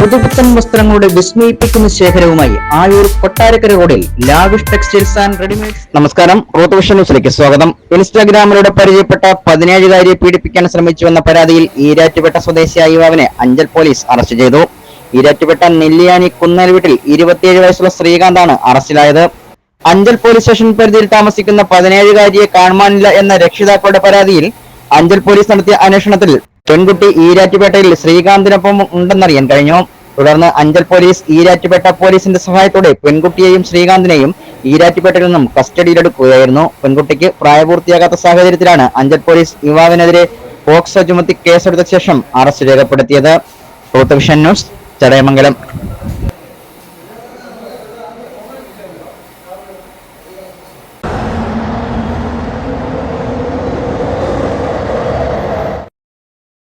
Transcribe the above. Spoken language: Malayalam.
പുതുപുത്തൻ വസ്ത്രങ്ങളുടെ വിസ്മയിപ്പിക്കുന്ന ശേഖരവുമായി ആയൂർ കൊട്ടാരക്കര റോഡിൽ ലാവിഷ് ടെക്സ്റ്റൈൽസ് ആൻഡ് റെഡിമെയ്ഡ്സ്. നമസ്കാരം, റൂത്ത് വിഷൻ ന്യൂസിലേക്ക് സ്വാഗതം. ഇൻസ്റ്റാഗ്രാമിലൂടെ പരിചയപ്പെട്ട 17-കാരിയെ പീഡിപ്പിക്കാൻ ശ്രമിച്ചുവെന്ന പരാതിയിൽ ഈരാറ്റുപേട്ട സ്വദേശിയായ യുവാവിനെ അഞ്ചൽ പോലീസ് അറസ്റ്റ് ചെയ്തു. ഈരാറ്റുപേട്ട നെല്ലിയാനി കുന്നൽ വീട്ടിൽ 27 വയസ്സുള്ള ശ്രീകാന്താണ് അറസ്റ്റിലായത്. അഞ്ചൽ പോലീസ് സ്റ്റേഷൻ പരിധിയിൽ താമസിക്കുന്ന 17-കാരിയെ കാണുവാനില്ല എന്ന രക്ഷിതാക്കളുടെ പരാതിയിൽ അഞ്ചൽ പോലീസ് നടത്തിയ അന്വേഷണത്തിൽ പെൺകുട്ടി ഈരാറ്റുപേട്ടയിൽ ശ്രീകാന്തിനൊപ്പം ഉണ്ടെന്നറിയാൻ കഴിഞ്ഞു. തുടർന്ന് അഞ്ചൽ പോലീസ് ഈരാറ്റുപേട്ട പോലീസിന്റെ സഹായത്തോടെ പെൺകുട്ടിയെയും ശ്രീകാന്തിനെയും ഈരാറ്റുപേട്ടയിൽ നിന്നും കസ്റ്റഡിയിലെടുക്കുകയായിരുന്നു. പെൺകുട്ടിക്ക് പ്രായപൂർത്തിയാകാത്ത സാഹചര്യത്തിലാണ് അഞ്ചൽ പോലീസ് യുവാവിനെതിരെ പോക്സോ ചുമത്തി കേസെടുത്ത ശേഷം അറസ്റ്റ് രേഖപ്പെടുത്തിയത്. Ruth vision news, Chadayamangalam.